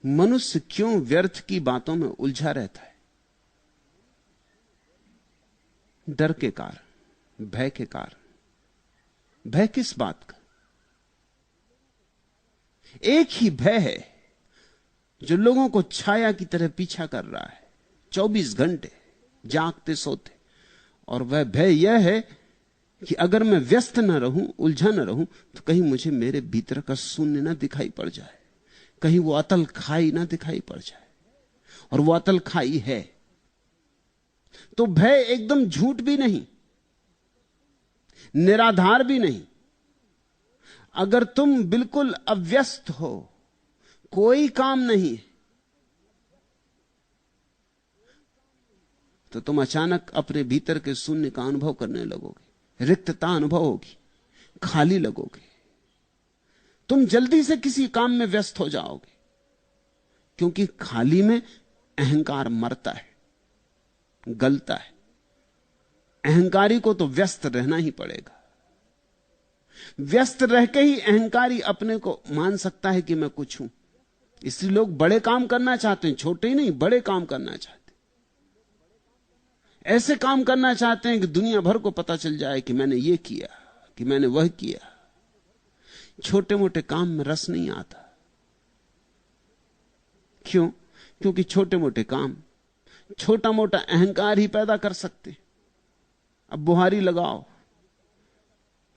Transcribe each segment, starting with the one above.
मनुष्य क्यों व्यर्थ की बातों में उलझा रहता है? डर के कारण, भय के कारण। भय किस बात का? एक ही भय है जो लोगों को छाया की तरह पीछा कर रहा है 24 घंटे जागते सोते, और वह भय यह है कि अगर मैं व्यस्त न रहूं, उलझा न रहूं, तो कहीं मुझे मेरे भीतर का शून्य न दिखाई पड़ जाए, कहीं वो अतल खाई ना दिखाई पड़ जाए। और वो अतल खाई है। तो भय एकदम झूठ भी नहीं, निराधार भी नहीं। अगर तुम बिल्कुल अव्यस्त हो, कोई काम नहीं, तो तुम अचानक अपने भीतर के शून्य का अनुभव करने लगोगे, रिक्तता अनुभव होगी, खाली लगोगे। तुम जल्दी से किसी काम में व्यस्त हो जाओगे, क्योंकि खाली में अहंकार मरता है, गलता है। अहंकारी को तो व्यस्त रहना ही पड़ेगा। व्यस्त रह के ही अहंकारी अपने को मान सकता है कि मैं कुछ हूं। इसलिए लोग बड़े काम करना चाहते हैं, छोटे ही नहीं, बड़े काम करना चाहते हैं। ऐसे काम करना चाहते हैं कि दुनिया भर को पता चल जाए कि मैंने ये किया, कि मैंने वह किया। छोटे मोटे काम में रस नहीं आता। क्यों? क्योंकि छोटे मोटे काम छोटा मोटा अहंकार ही पैदा कर सकते। अब बुहारी लगाओ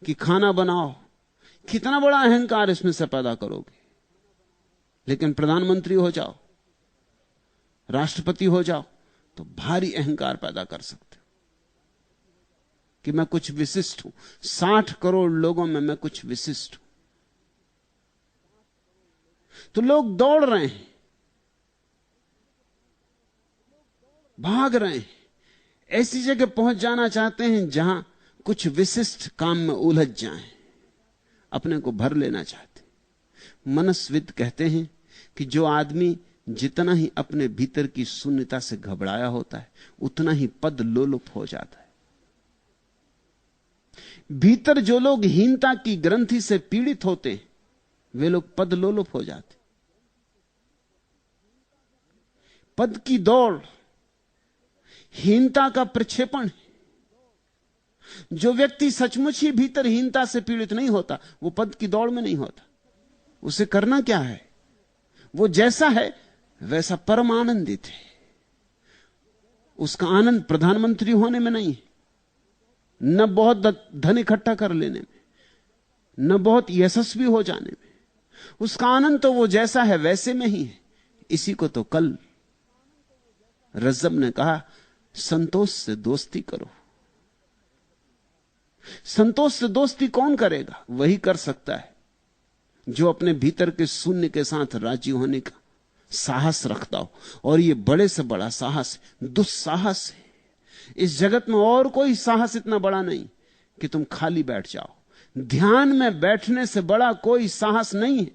कि खाना बनाओ, कितना बड़ा अहंकार इसमें से पैदा करोगे। लेकिन प्रधानमंत्री हो जाओ, राष्ट्रपति हो जाओ, तो भारी अहंकार पैदा कर सकते हो कि मैं कुछ विशिष्ट हूं। 60 करोड़ लोगों में मैं कुछ विशिष्ट हूं। तो लोग दौड़ रहे हैं, भाग रहे हैं, ऐसी जगह पहुंच जाना चाहते हैं जहां कुछ विशिष्ट काम में उलझ जाएं, अपने को भर लेना चाहते। मनस्विद कहते हैं कि जो आदमी जितना ही अपने भीतर की शून्यता से घबराया होता है, उतना ही पद लोलुप हो जाता है। भीतर जो लोग हीनता की ग्रंथि से पीड़ित होते हैं, वे लोग पद लोलुप हो जाते। पद की दौड़ हीनता का प्रक्षेपण है। जो व्यक्ति सचमुच ही भीतर हीनता से पीड़ित नहीं होता, वो पद की दौड़ में नहीं होता। उसे करना क्या है? वो जैसा है वैसा परम आनंदित है। उसका आनंद प्रधानमंत्री होने में नहीं है, न बहुत धन इकट्ठा कर लेने में, न बहुत यशस्वी हो जाने में। उसका आनंद तो वो जैसा है वैसे में ही है। इसी को तो कल रज्जब ने कहा, संतोष से दोस्ती करो। संतोष से दोस्ती कौन करेगा? वही कर सकता है जो अपने भीतर के शून्य के साथ राजी होने का साहस रखता हो। और यह बड़े से बड़ा साहस है, दुस्साहस है। इस जगत में और कोई साहस इतना बड़ा नहीं कि तुम खाली बैठ जाओ। ध्यान में बैठने से बड़ा कोई साहस नहीं है।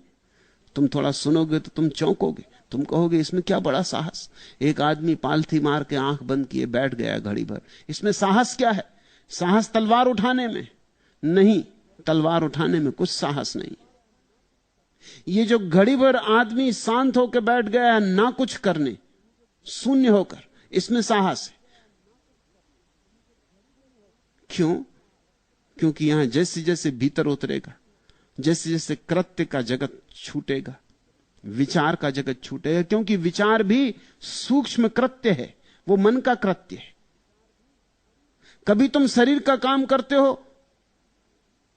तुम थोड़ा सुनोगे तो तुम चौंकोगे, तुम कहोगे इसमें क्या बड़ा साहस। एक आदमी पालथी मार के आंख बंद किए बैठ गया घड़ी भर, इसमें साहस क्या है? साहस तलवार उठाने में नहीं, तलवार उठाने में कुछ साहस नहीं। ये जो घड़ी भर आदमी शांत होकर बैठ गया है ना कुछ करने, शून्य होकर, इसमें साहस है। क्यों? क्योंकि यहां जैसे जैसे भीतर उतरेगा, जैसे जैसे कृत्य का जगत छूटेगा, विचार का जगत छूटेगा। क्योंकि विचार भी सूक्ष्म कृत्य है, वो मन का कृत्य है। कभी तुम शरीर का काम करते हो,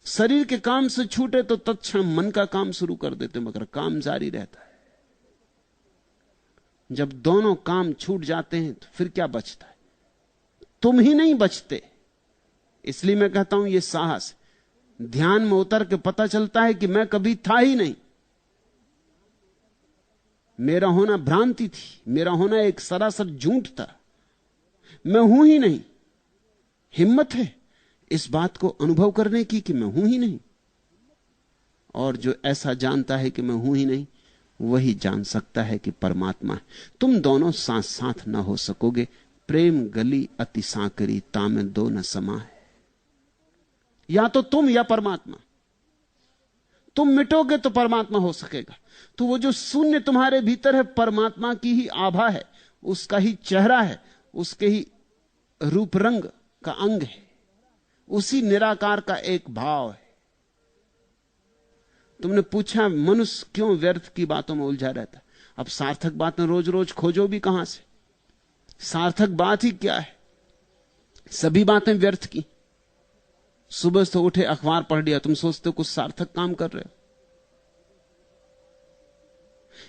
शरीर के काम से छूटे तो तत्क्षण मन का काम शुरू कर देते, मगर काम जारी रहता है। जब दोनों काम छूट जाते हैं तो फिर क्या बचता है? तुम ही नहीं बचते। इसलिए मैं कहता हूं यह साहस। ध्यान में उतर के पता चलता है कि मैं कभी था ही नहीं, मेरा होना भ्रांति थी, मेरा होना एक सरासर झूठ था, मैं हूं ही नहीं। हिम्मत है इस बात को अनुभव करने की कि मैं हूं ही नहीं। और जो ऐसा जानता है कि मैं हूं ही नहीं, वही जान सकता है कि परमात्मा है। तुम दोनों साथ साथ ना हो सकोगे। प्रेम गली अति सांकरी, तामे दो न समा है। या तो तुम या परमात्मा। तुम मिटोगे तो परमात्मा हो सकेगा। तो वो जो शून्य तुम्हारे भीतर है, परमात्मा की ही आभा है, उसका ही चेहरा है, उसके ही रूप रंग का अंग है, उसी निराकार का एक भाव है। तुमने पूछा मनुष्य क्यों व्यर्थ की बातों में उलझा रहता है। अब सार्थक बातें रोज रोज खोजो भी कहां से? सार्थक बात ही क्या है? सभी बातें व्यर्थ की। सुबह से उठे अखबार पढ़ लिया, तुम सोचते हो कुछ सार्थक काम कर रहे हो।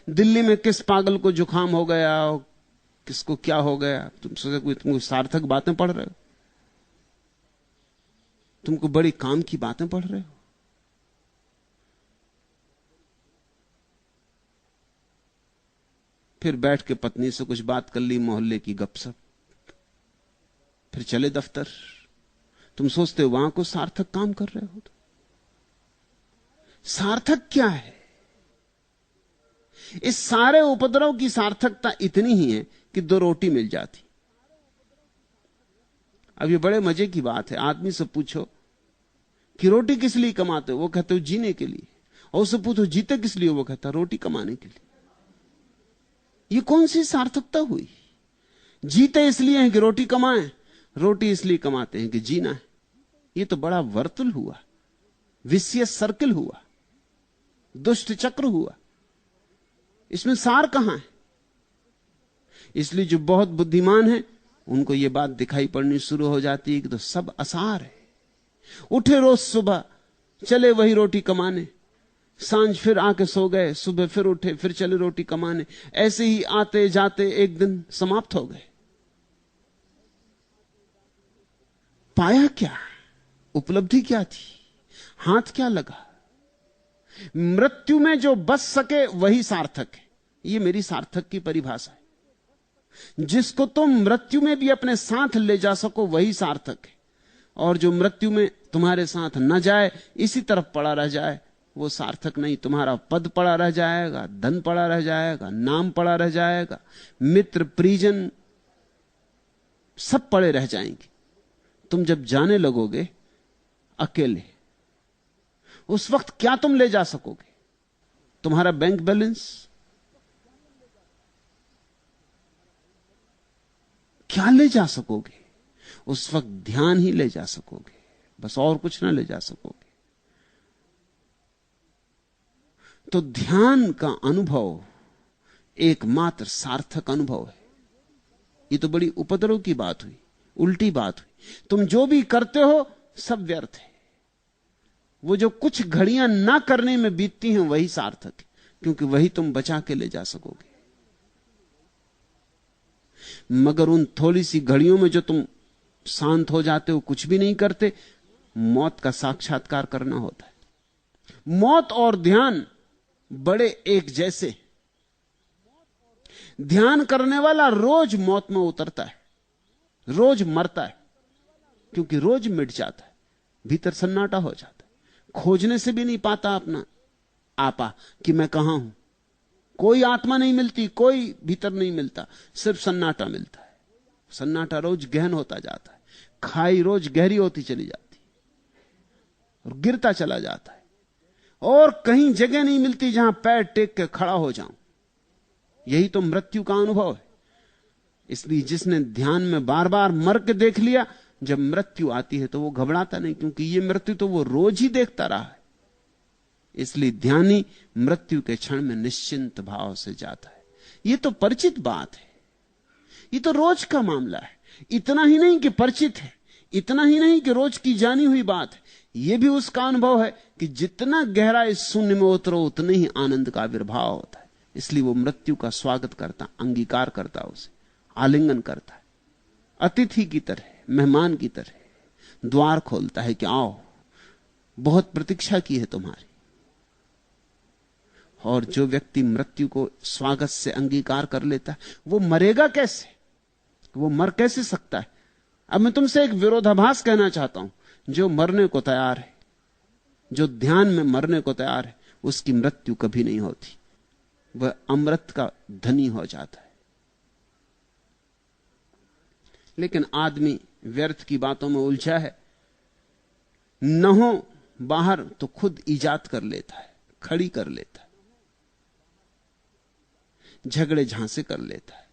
दिल्ली में किस पागल को जुकाम हो गया, किसको क्या हो गया, तुम सोचते तुम सार्थक बातें पढ़ रहे हो? तुमको बड़ी काम की बातें पढ़ रहे हो। फिर बैठ के पत्नी से कुछ बात कर ली, मोहल्ले की गपशप, फिर चले दफ्तर। तुम सोचते हो वहां को सार्थक काम कर रहे हो। सार्थक क्या है? इस सारे उपद्रव की सार्थकता इतनी ही है कि 2 रोटी मिल जाती। अब ये बड़े मजे की बात है। आदमी से पूछो कि रोटी किस लिए कमाते हो, वो कहते हो जीने के लिए। और उससे पूछो जीते किस लिए, वो कहता रोटी कमाने के लिए। ये कौन सी सार्थकता हुई? जीते इसलिए हैं कि रोटी कमाएं, रोटी इसलिए कमाते हैं कि जीना है। ये तो बड़ा वर्तुल हुआ, विशियस सर्किल हुआ, दुष्ट चक्र हुआ। इसमें सार कहां है? इसलिए जो बहुत बुद्धिमान है उनको यह बात दिखाई पड़नी शुरू हो जाती है कि तो सब असार है। उठे रोज सुबह, चले वही रोटी कमाने, सांझ फिर आके सो गए, सुबह फिर उठे, फिर चले रोटी कमाने। ऐसे ही आते जाते एक दिन समाप्त हो गए। पाया क्या? उपलब्धि क्या थी? हाथ क्या लगा? मृत्यु में जो बच सके वही सार्थक है। यह मेरी सार्थक की परिभाषा है। जिसको तुम मृत्यु में भी अपने साथ ले जा सको वही सार्थक है। और जो मृत्यु में तुम्हारे साथ न जाए, इसी तरफ पड़ा रह जाए, वो सार्थक नहीं। तुम्हारा पद पड़ा रह जाएगा, धन पड़ा रह जाएगा, नाम पड़ा रह जाएगा, मित्र परिजन सब पड़े रह जाएंगे। तुम जब जाने लगोगे अकेले, उस वक्त क्या तुम ले जा सकोगे? तुम्हारा बैंक बैलेंस? क्या ले जा सकोगे? उस वक्त ध्यान ही ले जा सकोगे, बस और कुछ ना ले जा सकोगे। तो ध्यान का अनुभव एकमात्र सार्थक अनुभव है। ये तो बड़ी उपद्रव की बात हुई, उल्टी बात हुई। तुम जो भी करते हो सब व्यर्थ है। वो जो कुछ घड़ियां ना करने में बीतती हैं वही सार्थक है, क्योंकि वही तुम बचा के ले जा सकोगे। मगर उन थोड़ी सी घड़ियों में जो तुम शांत हो जाते हो, कुछ भी नहीं करते, मौत का साक्षात्कार करना होता है। मौत और ध्यान बड़े एक जैसे। ध्यान करने वाला रोज मौत में उतरता है, रोज मरता है, क्योंकि रोज मिट जाता है, भीतर सन्नाटा हो जाता है। खोजने से भी नहीं पाता अपना आपा कि मैं कहां हूं। कोई आत्मा नहीं मिलती, कोई भीतर नहीं मिलता, सिर्फ सन्नाटा मिलता है। सन्नाटा रोज गहन होता जाता है, खाई रोज गहरी होती चली जाती और गिरता चला जाता है, और कहीं जगह नहीं मिलती जहां पैर टेक के खड़ा हो जाऊं। यही तो मृत्यु का अनुभव है। इसलिए जिसने ध्यान में बार बार मर के देख लिया, जब मृत्यु आती है तो वो घबराता नहीं, क्योंकि ये मृत्यु तो वो रोज ही देखता रहा है। इसलिए ध्यानी मृत्यु के क्षण में निश्चिंत भाव से जाता है। ये तो परिचित बात है, ये तो रोज का मामला है। इतना ही नहीं कि परिचित है, इतना ही नहीं कि रोज की जानी हुई बात है, यह भी उसका अनुभव है कि जितना गहरा इस शून्य में उतरो उतने ही आनंद का आविर्भाव होता है। इसलिए वो मृत्यु का स्वागत करता, अंगीकार करता, उसे आलिंगन करता है, अतिथि की तरह, मेहमान की तरह द्वार खोलता है कि आओ, बहुत प्रतीक्षा की है तुम्हारी। और जो व्यक्ति मृत्यु को स्वागत से अंगीकार कर लेता है, वो मरेगा कैसे? वो मर कैसे सकता है? अब मैं तुमसे एक विरोधाभास कहना चाहता हूं। जो मरने को तैयार है, जो ध्यान में मरने को तैयार है, उसकी मृत्यु कभी नहीं होती। वह अमृत का धनी हो जाता है। लेकिन आदमी व्यर्थ की बातों में उलझा है। न हो बाहर तो खुद इजाद कर लेता है। खड़ी कर लेता है, झगड़े झांसे कर लेता है।